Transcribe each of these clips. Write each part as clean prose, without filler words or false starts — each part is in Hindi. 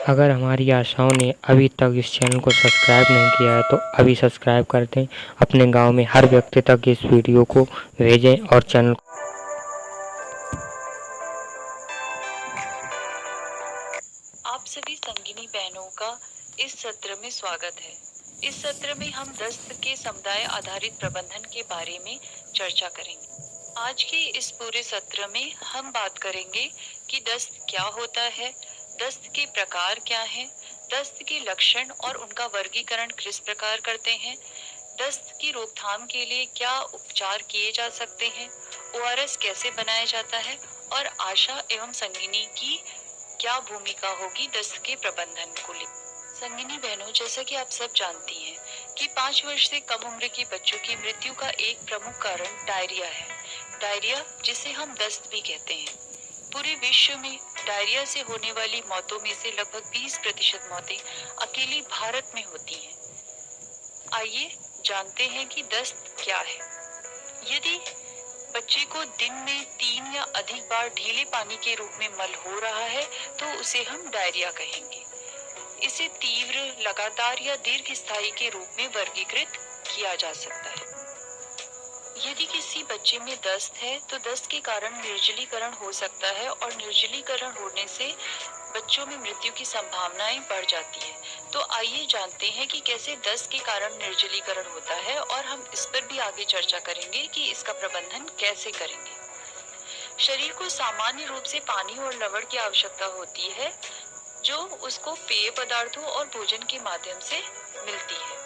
अगर हमारी आशाओं ने अभी तक इस चैनल को सब्सक्राइब नहीं किया है तो अभी सब्सक्राइब कर दें। अपने गांव में हर व्यक्ति तक इस वीडियो को भेजें और चैनल आप सभी संगिनी बहनों का इस सत्र में स्वागत है। इस सत्र में हम दस्त के समुदाय आधारित प्रबंधन के बारे में चर्चा करेंगे। आज के इस पूरे सत्र में हम बात करेंगे कि दस्त क्या होता है, दस्त के प्रकार क्या हैं, दस्त के लक्षण और उनका वर्गीकरण किस प्रकार करते हैं, दस्त की रोकथाम के लिए क्या उपचार किए जा सकते हैं, ओआरएस कैसे बनाया जाता है और आशा एवं संगिनी की क्या भूमिका होगी दस्त के प्रबंधन को लेकर। संगिनी बहनों, जैसा कि आप सब जानती हैं कि 5 वर्ष से कम उम्र के बच्चों की मृत्यु का एक प्रमुख कारण डायरिया है। डायरिया, जिसे हम दस्त भी कहते हैं। पूरे विश्व में डायरिया से होने वाली मौतों में से लगभग 20% मौतें अकेले भारत में होती हैं। आइए जानते हैं कि दस्त क्या है। यदि बच्चे को दिन में 3 या अधिक बार ढीले पानी के रूप में मल हो रहा है तो उसे हम डायरिया कहेंगे। इसे तीव्र, लगातार या दीर्घस्थायी के रूप में वर्गीकृत किया जा सकता है। यदि किसी बच्चे में दस्त है तो दस्त के कारण निर्जलीकरण हो सकता है और निर्जलीकरण होने से बच्चों में मृत्यु की संभावनाएं बढ़ जाती है। तो आइए जानते हैं कि कैसे दस्त के कारण निर्जलीकरण होता है और हम इस पर भी आगे चर्चा करेंगे कि इसका प्रबंधन कैसे करेंगे। शरीर को सामान्य रूप से पानी और लवण की आवश्यकता होती है, जो उसको पेय पदार्थों और भोजन के माध्यम से मिलती है।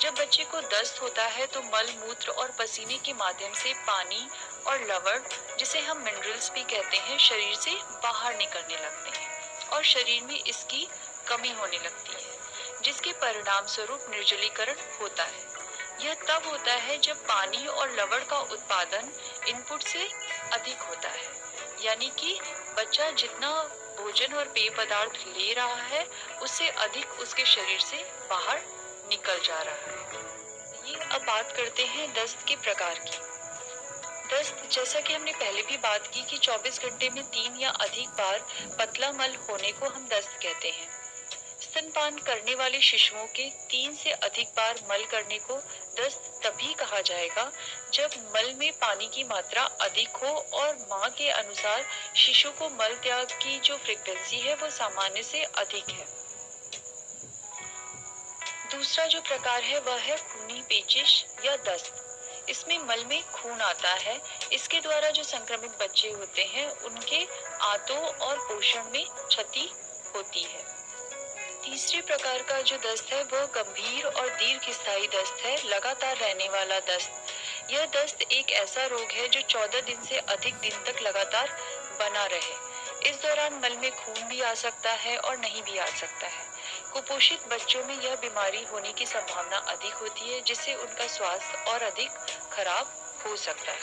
जब बच्चे को दस्त होता है तो मल मूत्र और पसीने के माध्यम से पानी और लवण, जिसे हम मिनरल्स भी कहते हैं, शरीर से बाहर निकलने लगते हैं और शरीर में इसकी कमी होने लगती है, जिसके परिणाम स्वरूप निर्जलीकरण होता है। यह तब होता है जब पानी और लवण का उत्पादन इनपुट से अधिक होता है, यानी कि बच्चा जितना भोजन और पेय पदार्थ ले रहा है उससे अधिक उसके शरीर से बाहर निकल जा रहा है। ये अब बात करते हैं दस्त के प्रकार की। दस्त, जैसा कि हमने पहले भी बात की कि 24 घंटे में 3 या अधिक बार पतला मल होने को हम दस्त कहते हैं। स्तनपान करने वाले शिशुओं के 3 से अधिक बार मल करने को दस्त तभी कहा जाएगा जब मल में पानी की मात्रा अधिक हो और मां के अनुसार शिशु को मल त्याग की जो फ्रीक्वेंसी है वो सामान्य से अधिक है। दूसरा जो प्रकार है वह है खूनी पेचिश या दस्त। इसमें मल में खून आता है। इसके द्वारा जो संक्रमित बच्चे होते हैं उनके आंतों और पोषण में क्षति होती है। तीसरे प्रकार का जो दस्त है वह गंभीर और दीर्घस्थायी दस्त है, लगातार रहने वाला दस्त। यह दस्त एक ऐसा रोग है जो 14 दिन से अधिक दिन तक लगातार बना रहे। इस दौरान मल में खून भी आ सकता है और नहीं भी आ सकता है। कुपोषित बच्चों में यह बीमारी होने की संभावना अधिक होती है, जिससे उनका स्वास्थ्य और अधिक खराब हो सकता है।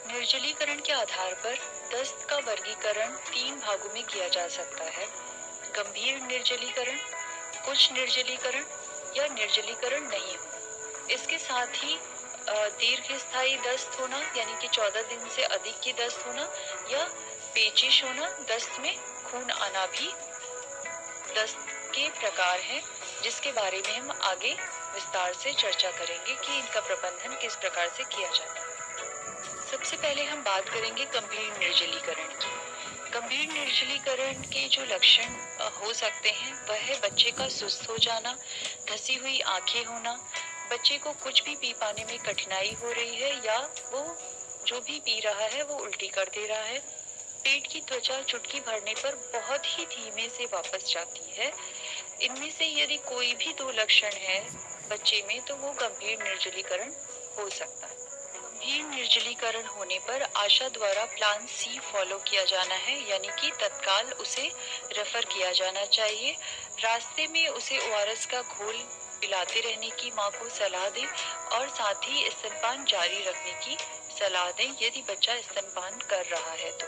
निर्जलीकरण के आधार पर दस्त का वर्गीकरण 3 भागों में किया जा सकता है: गंभीर निर्जलीकरण, कुछ निर्जलीकरण या निर्जलीकरण नहीं हो। इसके साथ ही दीर्घस्थायी दस्त होना, यानी कि 14 दिन से अधिक की दस्त होना, या पेचिश होना, दस्त में खून आना भी दस्त के प्रकार हैं, जिसके बारे में हम आगे विस्तार से चर्चा करेंगे कि इनका प्रबंधन किस प्रकार से किया जाता है। सबसे पहले हम बात करेंगे गंभीर निर्जलीकरण की। गंभीर निर्जलीकरण के जो लक्षण हो सकते हैं वह है बच्चे का सुस्त हो जाना, धसी हुई आंखें होना, बच्चे को कुछ भी पी पाने में कठिनाई हो रही है या वो जो भी पी रहा है वो उल्टी कर दे रहा है, पेट की त्वचा चुटकी भरने पर बहुत ही धीमे से वापस जाती है। इनमें से यदि कोई भी 2 लक्षण है बच्चे में तो वो गंभीर निर्जलीकरण हो सकता है। गंभीर निर्जलीकरण होने पर आशा द्वारा प्लान सी फॉलो किया जाना है, यानी कि तत्काल उसे रेफर किया जाना चाहिए। रास्ते में उसे ओआरएस का घोल पिलाते रहने की मां को सलाह दें और साथ ही स्तनपान जारी रखने की सलाह दें यदि बच्चा स्तनपान कर रहा है तो।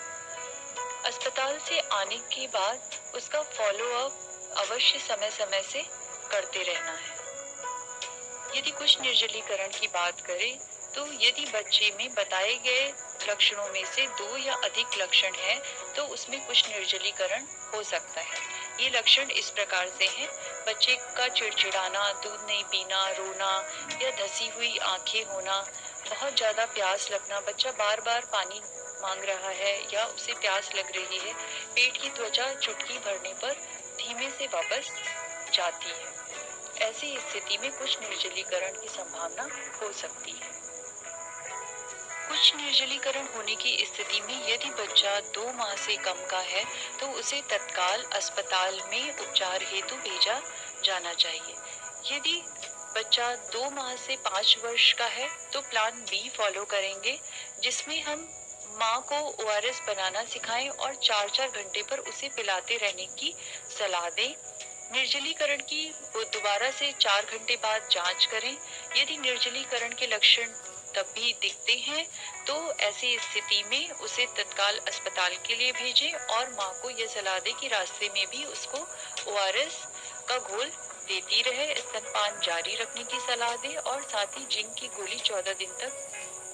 अस्पताल से आने के बाद उसका फॉलो अप अवश्य समय समय से करते रहना है। यदि कुछ निर्जलीकरण की बात करें तो यदि बच्चे में बताए गए लक्षणों में से 2 या अधिक लक्षण हैं तो उसमें कुछ निर्जलीकरण हो सकता है। ये लक्षण इस प्रकार से हैं: बच्चे का चिड़चिड़ाना, दूध नहीं पीना, रोना या धसी हुई आंखें होना, बहुत ज्यादा प्यास लगना, बच्चा बार बार पानी मांग रहा है या उसे प्यास लग रही है, पेट की त्वचा चुटकी भरने पर धीमे से वापस जाती है। ऐसी स्थिति में कुछ निर्जलीकरण की संभावना हो सकती है। कुछ निर्जलीकरण होने की स्थिति में यदि बच्चा 2 माह से कम का है तो उसे तत्काल अस्पताल में उपचार हेतु भेजा जाना चाहिए। यदि बच्चा 2 माह से 5 वर्ष का है तो प्लान बी फॉलो करेंगे, जिसमें हम माँ को ओआरएस बनाना सिखाएं और 4-4 घंटे पर उसे पिलाते रहने की सलाह दें। निर्जलीकरण की दोबारा से 4 घंटे बाद जांच करें। यदि निर्जलीकरण के लक्षण तब भी दिखते हैं तो ऐसी स्थिति में उसे तत्काल अस्पताल के लिए भेजें और माँ को यह सलाह दें कि रास्ते में भी उसको ओआरएस का घोल देती रहे, स्तनपान जारी रखने की सलाह दें और साथ ही जिंक की गोली 14 दिन तक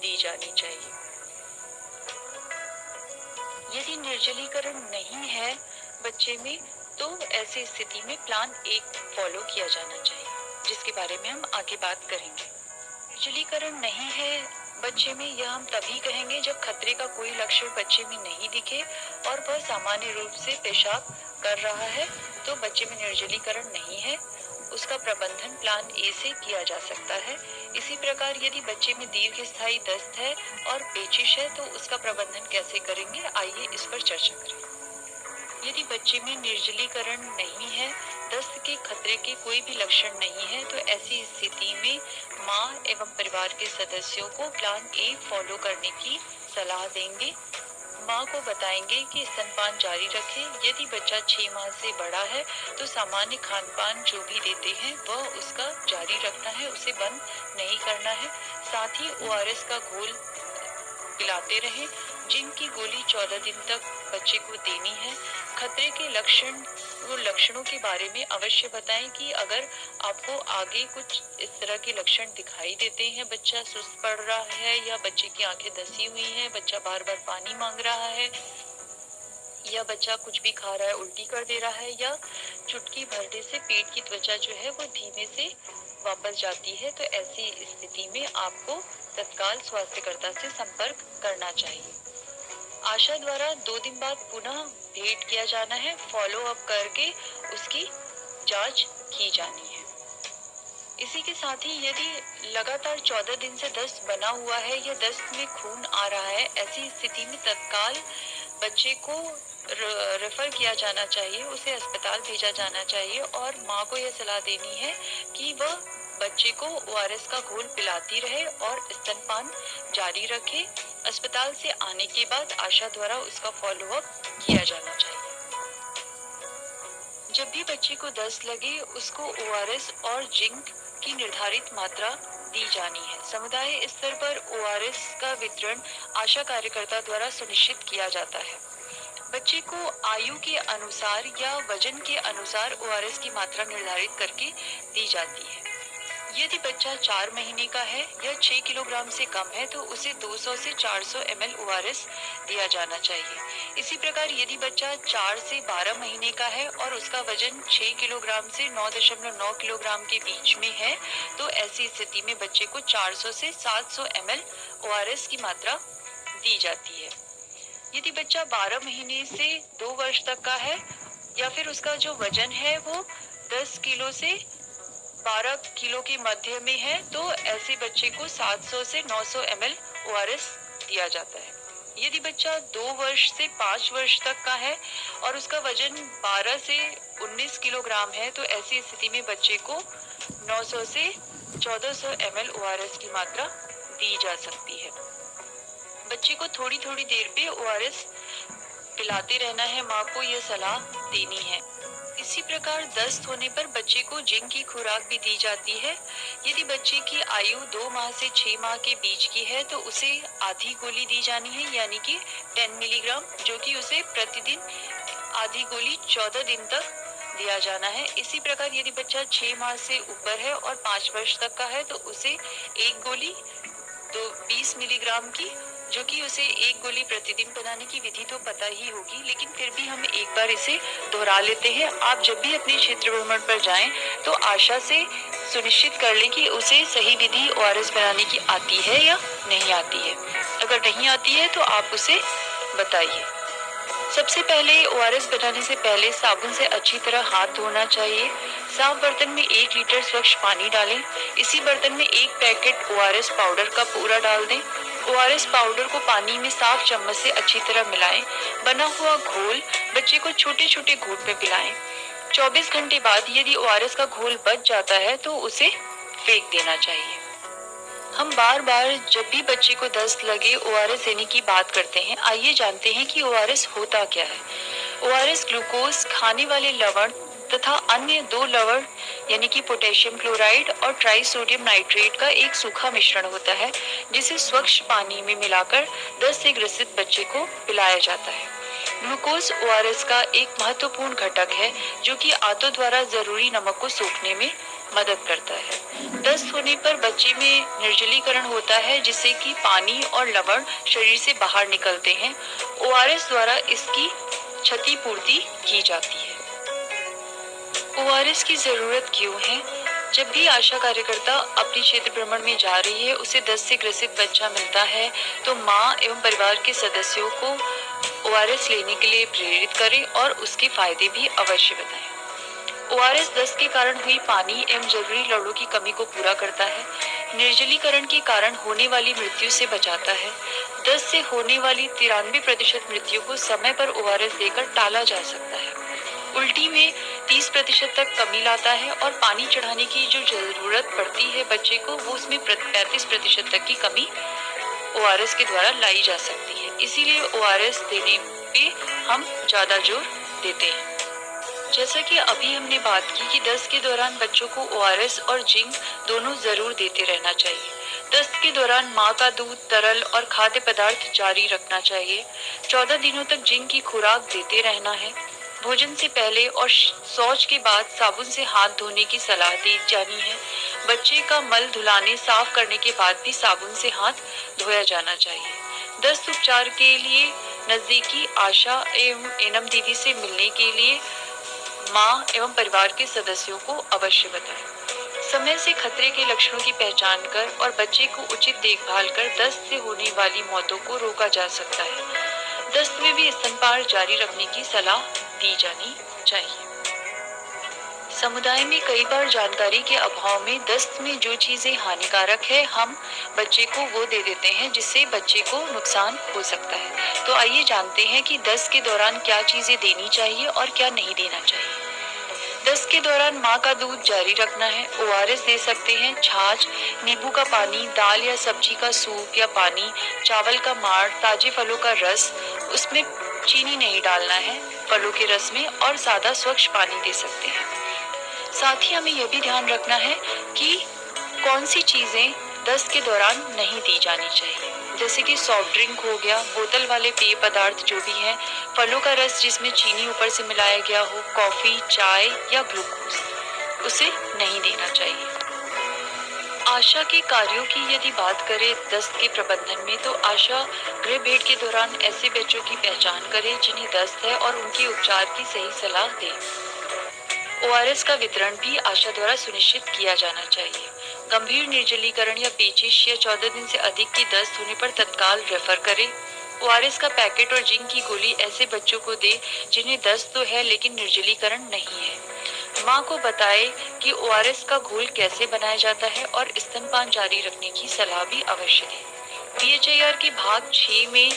दी जानी चाहिए। यदि निर्जलीकरण नहीं है बच्चे में तो ऐसी स्थिति में प्लान 1 फॉलो किया जाना चाहिए, जिसके बारे में हम आगे बात करेंगे। निर्जलीकरण नहीं है बच्चे में यह हम तभी कहेंगे जब खतरे का कोई लक्षण बच्चे में नहीं दिखे और वह सामान्य रूप से पेशाब कर रहा है, तो बच्चे में निर्जलीकरण नहीं है। उसका प्रबंधन प्लान ए से किया जा सकता है। इसी प्रकार यदि बच्चे में दीर्घ स्थायी दस्त है और पेचिश है तो उसका प्रबंधन कैसे करेंगे, आइए इस पर चर्चा करें। यदि बच्चे में निर्जलीकरण नहीं है, दस्त के खतरे के कोई भी लक्षण नहीं है, तो ऐसी स्थिति में माँ एवं परिवार के सदस्यों को प्लान ए फॉलो करने की सलाह देंगे। माँ को बताएंगे कि स्तनपान जारी रखे। यदि बच्चा 6 माह से बड़ा है तो सामान्य खान पान जो भी देते हैं वह उसका जारी रखना है, उसे बंद नहीं करना है। साथ ही ओआरएस का घोल पिलाते रहें। जिंक की गोली 14 दिन तक बच्चे को देनी है। खतरे के लक्षणों के बारे में अवश्य बताएं कि अगर आपको आगे कुछ इस तरह के लक्षण दिखाई देते हैं, बच्चा सुस्त पड़ रहा है या बच्चे की आंखें धसी हुई हैं, बच्चा बार बार पानी मांग रहा है या बच्चा कुछ भी खा रहा है उल्टी कर दे रहा है या चुटकी भरने से पेट की त्वचा जो है वो धीमे से वापस जाती है, तो ऐसी स्थिति में आपको तत्काल स्वास्थ्यकर्ता से संपर्क करना चाहिए। आशा द्वारा 2 दिन बाद पुनः भेंट किया जाना है, फॉलो अप करके उसकी जांच की जानी है। इसी के साथ ही यदि लगातार 14 दिन से दस्त बना हुआ है या दस्त में खून आ रहा है, ऐसी स्थिति में तत्काल बच्चे को रेफर किया जाना चाहिए, उसे अस्पताल भेजा जाना चाहिए और माँ को यह सलाह देनी है कि वह बच्चे को ओआरएस का घोल पिलाती रहे और स्तनपान जारी रखे। अस्पताल से आने के बाद आशा द्वारा उसका फॉलो अप किया जाना चाहिए। जब भी बच्चे को दस्त लगे उसको ओआरएस और जिंक की निर्धारित मात्रा दी जानी है। समुदाय स्तर पर ओआरएस का वितरण आशा कार्यकर्ता द्वारा सुनिश्चित किया जाता है। बच्चे को आयु के अनुसार या वजन के अनुसार ओआरएस की मात्रा निर्धारित करके दी जाती है। यदि बच्चा 4 महीने का है या 6 किलोग्राम से कम है तो उसे 200 से 400 ml ओआरएस दिया जाना चाहिए। इसी प्रकार यदि बच्चा 4 से 12 महीने का है और उसका वजन 6 किलोग्राम से 9.9 किलोग्राम के बीच में है तो ऐसी स्थिति में बच्चे को 400 से 700 ml ओआरएस की मात्रा दी जाती है। यदि बच्चा 12 महीने से 2 वर्ष तक का है या फिर उसका जो वजन है वो 10 किलो से 12 किलो के मध्य में है तो ऐसे बच्चे को 700 से 900 ml ओआरएस दिया जाता है। यदि बच्चा 2 वर्ष से 5 वर्ष तक का है और उसका वजन 12 से 19 किलोग्राम है तो ऐसी स्थिति में बच्चे को 900 से 1400 ml ओआरएस की मात्रा दी जा सकती है। बच्चे को थोड़ी थोड़ी देर पे ओआरएस पिलाते रहना है, माँ को यह सलाह देनी है। इसी प्रकार दस्त होने पर बच्चे को जिंक की खुराक भी दी जाती है। यदि बच्चे की आयु 2 माह से 6 माह के बीच की है तो उसे आधी गोली दी जानी है, यानी कि 10 मिलीग्राम, जो कि उसे प्रतिदिन आधी गोली 14 दिन तक दिया जाना है। इसी प्रकार यदि बच्चा 6 माह से ऊपर है और 5 वर्ष तक का है तो उसे 1 गोली 20 मिलीग्राम की जो कि उसे एक गोली प्रतिदिन बनाने की विधि तो पता ही होगी, लेकिन फिर भी हम एक बार इसे दोहरा लेते हैं। आप जब भी अपने क्षेत्र भ्रमण पर जाएं तो आशा से सुनिश्चित कर लें कि उसे सही विधि ओआरएस बनाने की आती है या नहीं आती है। अगर नहीं आती है तो आप उसे बताइए। सबसे पहले ओआरएस बनाने से पहले साबुन से अच्छी तरह हाथ धोना चाहिए। साफ बर्तन में 1 लीटर स्वच्छ पानी डालें। इसी बर्तन में 1 पैकेट ओआरएस पाउडर का पूरा डाल दें। ओआरएस पाउडर को पानी में साफ चम्मच से अच्छी तरह मिलाएं। बना हुआ घोल बच्चे को छोटे छोटे घूंट में पिलाएं। 24 घंटे बाद यदि ओआरएस का घोल बच जाता है तो उसे फेंक देना चाहिए। हम बार बार जब भी बच्चे को दस्त लगे ओआरएस देने की बात करते हैं। आइए जानते हैं कि ओआरएस होता क्या है। ओआरएस ग्लूकोज, खाने वाले लवण तथा अन्य 2 लवण यानी कि पोटेशियम क्लोराइड और ट्राइसोडियम नाइट्रेट का एक सूखा मिश्रण होता है, जिसे स्वच्छ पानी में मिलाकर दस्त से ग्रसित बच्चे को पिलाया जाता है। ग्लूकोज ओआरएस का एक महत्वपूर्ण घटक है, जो कि आंतों द्वारा जरूरी नमक को सोखने में मदद करता है। दस्त होने पर बच्चे में निर्जलीकरण होता है, जिससे कि पानी और लवण शरीर से बाहर निकलते हैं। ओआरएस द्वारा इसकी क्षतिपूर्ति की जाती है। ओआरएस की जरूरत क्यों है? जब भी आशा कार्यकर्ता अपने क्षेत्र भ्रमण में जा रही है, उसे दस्त से ग्रसित बच्चा मिलता है तो माँ एवं परिवार के सदस्यों को ओआरएस लेने के लिए प्रेरित करें और उसके फायदे भी अवश्य बताएं। ओआरएस दस्त के कारण हुई पानी एवं जरूरी लवणों की कमी को पूरा करता है। निर्जलीकरण के कारण होने वाली मृत्यु से बचाता है। दस्त से होने वाली 93% मृत्यु को समय पर ओआरएस देकर टाला जा सकता है। उल्टी में 30% तक कमी लाता है और पानी चढ़ाने की जो जरूरत पड़ती है बच्चे को, वो उसमें 35% तक की कमी ओआरएस के द्वारा लाई जा सकती है। इसीलिए ओआरएस देने पे हम ज्यादा जोर देते हैं। जैसा कि अभी हमने बात की कि दस्त के दौरान बच्चों को ओआरएस और जिंक दोनों जरूर देते रहना चाहिए। दस्त के दौरान माँ का दूध, तरल और खाद्य पदार्थ जारी रखना चाहिए। 14 दिनों तक जिंक की खुराक देते रहना है। भोजन से पहले और शौच के बाद साबुन से हाथ धोने की सलाह दी जानी है। बच्चे का मल धुलाने, साफ करने के बाद भी साबुन से हाथ धोया जाना चाहिए। दस्त उपचार के लिए नजदीकी आशा एवं एनम दीदी से मिलने के लिए माँ एवं परिवार के सदस्यों को अवश्य बताएं। समय से खतरे के लक्षणों की पहचान कर और बच्चे को उचित देखभाल कर दस्त से होने वाली मौतों को रोका जा सकता है। दस्त में भी स्तनपान जारी रखने की सलाह दी जानी चाहिए। समुदाय में कई बार जानकारी के अभाव में दस्त में जो चीजें हानिकारक है, हम बच्चे को वो दे देते हैं जिससे बच्चे को नुकसान हो सकता है। तो आइए जानते हैं कि दस्त के दौरान क्या चीजें देनी चाहिए और क्या नहीं देना चाहिए। दस्त के दौरान माँ का दूध जारी रखना है। ओआरएस दे सकते हैं, छाछ, नींबू का पानी, दाल या सब्जी का सूप या पानी, चावल का माड़, ताजे फलों का रस, उसमें चीनी नहीं डालना है, फलों के रस में, और सादा स्वच्छ पानी दे सकते हैं। साथ ही हमें यह भी ध्यान रखना है कि कौन सी चीजें दस्त के दौरान नहीं दी जानी चाहिए, जैसे कि सॉफ्ट ड्रिंक हो गया, बोतल वाले पेय पदार्थ जो भी हैं, फलों का रस जिसमें चीनी ऊपर से मिलाया गया हो, कॉफी, चाय या ग्लूकोज, उसे नहीं देना चाहिए। आशा के कार्यों की यदि बात करें दस्त के प्रबंधन में, तो आशा गृह भेंट के दौरान ऐसे बच्चों की पहचान करे जिन्हें दस्त है और उनके उपचार की सही सलाह दे। ओआरएस का वितरण भी आशा द्वारा सुनिश्चित किया जाना चाहिए। गंभीर निर्जलीकरण या पेचिश या 14 दिन से अधिक की दस्त होने पर तत्काल रेफर करें। ओआरएस का पैकेट और जिंक की गोली ऐसे बच्चों को दे जिन्हें दस्त तो है लेकिन निर्जलीकरण नहीं है। माँ को बताए कि ओआरएस का घोल कैसे बनाया जाता है और स्तनपान जारी रखने की सलाह भी अवश्य दें। PHIR के भाग 6 में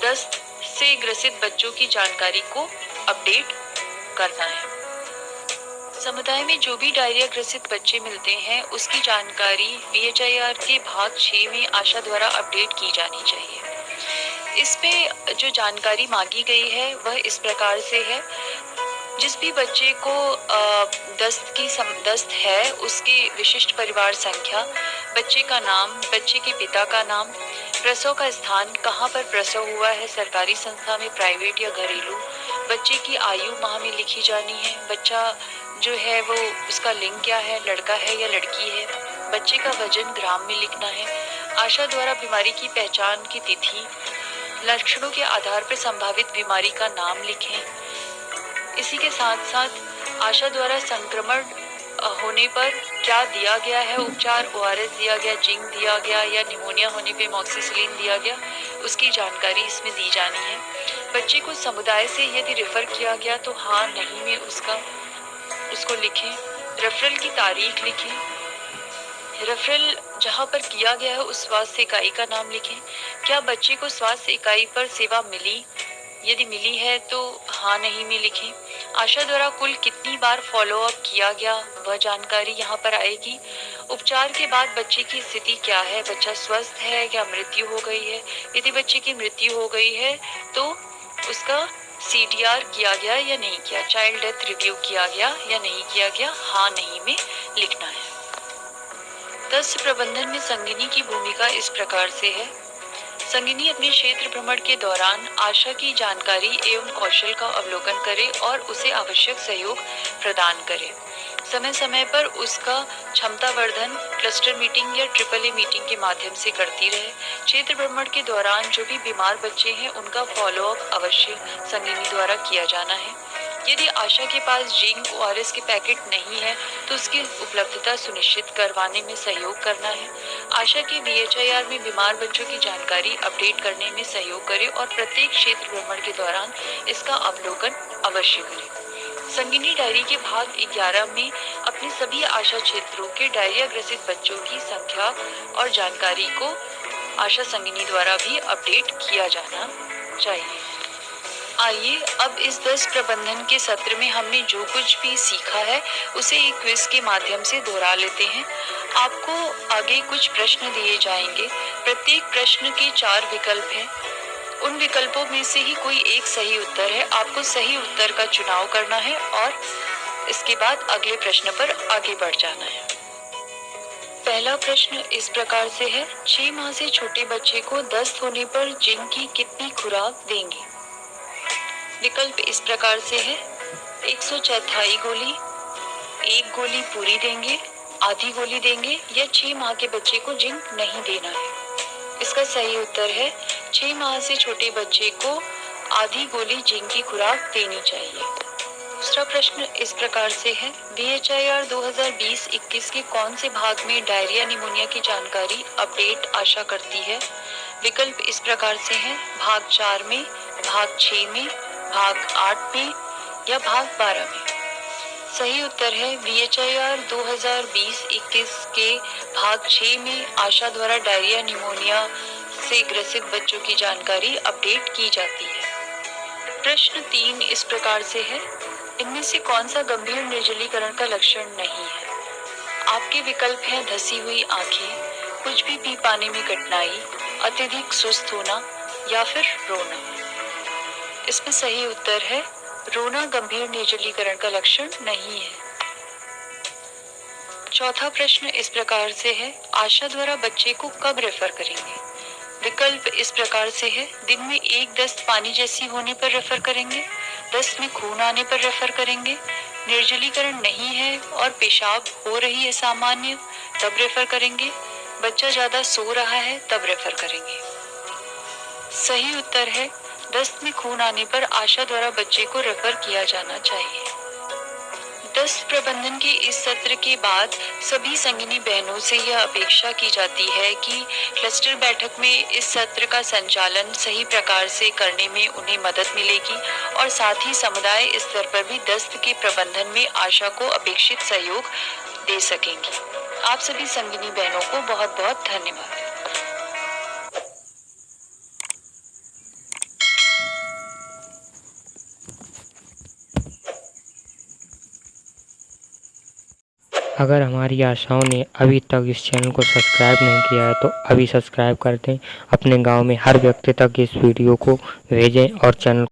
दस्त से ग्रसित बच्चों की जानकारी को अपडेट करना है। समुदाय में जो भी डायरिया ग्रसित बच्चे मिलते हैं, उसकी जानकारी PHIR के भाग 6 में आशा द्वारा अपडेट की जानी चाहिए। इसमें जो जानकारी मांगी गई है वह इस प्रकार से है। जिस भी बच्चे को दस्त है, उसकी विशिष्ट परिवार संख्या, बच्चे का नाम, बच्चे के पिता का नाम, प्रसव का स्थान, कहाँ पर प्रसव हुआ है, सरकारी संस्था में, प्राइवेट या घरेलू, बच्चे की आयु माह में लिखी जानी है, बच्चा जो है वो उसका लिंग क्या है, लड़का है या लड़की है, बच्चे का वजन ग्राम में लिखना है, आशा द्वारा बीमारी की पहचान की तिथि, लक्षणों के आधार पर संभावित बीमारी का नाम लिखें। इसी के साथ साथ आशा द्वारा संक्रमण होने पर क्या दिया गया है उपचार, ORS दिया गया, जिंक दिया गया या निमोनिया होने पे मॉक्सिसिलिन दिया गया, उसकी जानकारी इसमें दी जानी है। बच्चे को समुदाय से यदि रेफर किया गया तो हाँ नहीं में उसको लिखें। रेफरल की तारीख लिखें। रेफरल जहाँ पर किया गया है उस स्वास्थ्य इकाई का नाम लिखें। क्या बच्चे को स्वास्थ्य इकाई पर सेवा मिली, यदि मिली है तो हाँ नहीं में लिखें। आशा द्वारा कुल कितनी बार फॉलो अप किया गया वह जानकारी यहाँ पर आएगी। उपचार के बाद बच्चे की स्थिति क्या है, बच्चा स्वस्थ है, क्या मृत्यु हो गई है। यदि बच्चे की मृत्यु हो गई है तो उसका CTR किया गया या नहीं किया, चाइल्ड डेथ रिव्यू किया गया या नहीं किया गया, हाँ नहीं में लिखना है। दस्त प्रबंधन में संगिनी की भूमिका इस प्रकार से है। संगिनी अपने क्षेत्र भ्रमण के दौरान आशा की जानकारी एवं कौशल का अवलोकन करे और उसे आवश्यक सहयोग प्रदान करे। समय समय पर उसका क्षमता वर्धन क्लस्टर मीटिंग या AAA मीटिंग के माध्यम से करती रहे। क्षेत्र भ्रमण के दौरान जो भी बीमार बच्चे हैं उनका फॉलोअप अवश्य संगिनी द्वारा किया जाना है। यदि आशा के पास जिंक ORS के पैकेट नहीं है तो उसकी उपलब्धता सुनिश्चित करवाने में सहयोग करना है। आशा के VHIR में बीमार बच्चों की जानकारी अपडेट करने में सहयोग करें और प्रत्येक क्षेत्र भ्रमण के दौरान इसका अवलोकन अवश्य करें। संगिनी डायरी के भाग 11 में अपने सभी आशा क्षेत्रों के डायरिया ग्रसित बच्चों की संख्या और जानकारी को आशा संगिनी द्वारा भी अपडेट किया जाना चाहिए। आइए अब इस दस्त प्रबंधन के सत्र में हमने जो कुछ भी सीखा है उसे एक क्विज के माध्यम से दोहरा लेते हैं। आपको आगे कुछ प्रश्न दिए जाएंगे। प्रत्येक प्रश्न के 4 विकल्प हैं। उन विकल्पों में से ही कोई एक सही उत्तर है। आपको सही उत्तर का चुनाव करना है और इसके बाद अगले प्रश्न पर आगे बढ़ जाना है। पहला प्रश्न इस प्रकार से है, 6 माह से छोटे बच्चे को दस्त होने पर जिंक की कितनी खुराक देंगे। विकल्प इस प्रकार से है, 1/4 गोली, 1 गोली पूरी देंगे, आधी गोली देंगे या 6 माह के बच्चे को जिंक नहीं देना है। इसका सही उत्तर है 6 माह से छोटे बच्चे को आधी गोली जिंक की खुराक देनी चाहिए। दूसरा प्रश्न इस प्रकार से है, VHIR 2020-21 के कौन से भाग में डायरिया निमोनिया की जानकारी अपडेट आशा करती है। विकल्प इस प्रकार से हैं, भाग 4 में, भाग 6 में, भाग 8 में या भाग 12 में। सही उत्तर है VHIR 2020-21 के भाग 6 में आशा द्वारा डायरिया निमोनिया से ग्रसित बच्चों की जानकारी अपडेट की जाती है। प्रश्न 3 इस प्रकार से है, इनमें से कौन सा गंभीर निर्जलीकरण का लक्षण नहीं है। आपके विकल्प हैं धसी हुई आंखें, कुछ भी पी पाने में कठिनाई, अत्यधिक सुस्त होना या फिर रोना। इसमें सही उत्तर है रोना गंभीर निर्जलीकरण का लक्षण नहीं है। चौथा प्रश्न इस प्रकार से है, आशा द्वारा बच्चे को कब रेफर करेंगे। विकल्प इस प्रकार से है, दिन में 1 दस्त पानी जैसी होने पर रेफर करेंगे, दस्त में खून आने पर रेफर करेंगे, निर्जलीकरण नहीं है और पेशाब हो रही है सामान्य तब रेफर करेंगे, बच्चा ज्यादा सो रहा है तब रेफर करेंगे। सही उत्तर है दस्त में खून आने पर आशा द्वारा बच्चे को रेफर किया जाना चाहिए। दस्त प्रबंधन के इस सत्र के बाद सभी संगिनी बहनों से यह अपेक्षा की जाती है कि क्लस्टर बैठक में इस सत्र का संचालन सही प्रकार से करने में उन्हें मदद मिलेगी और साथ ही समुदाय स्तर पर भी दस्त के प्रबंधन में आशा को अपेक्षित सहयोग दे सकेंगी। आप सभी संगिनी बहनों को बहुत बहुत धन्यवाद। अगर हमारी आशाओं ने अभी तक इस चैनल को सब्सक्राइब नहीं किया है तो अभी सब्सक्राइब कर दें। अपने गांव में हर व्यक्ति तक इस वीडियो को भेजें और चैनल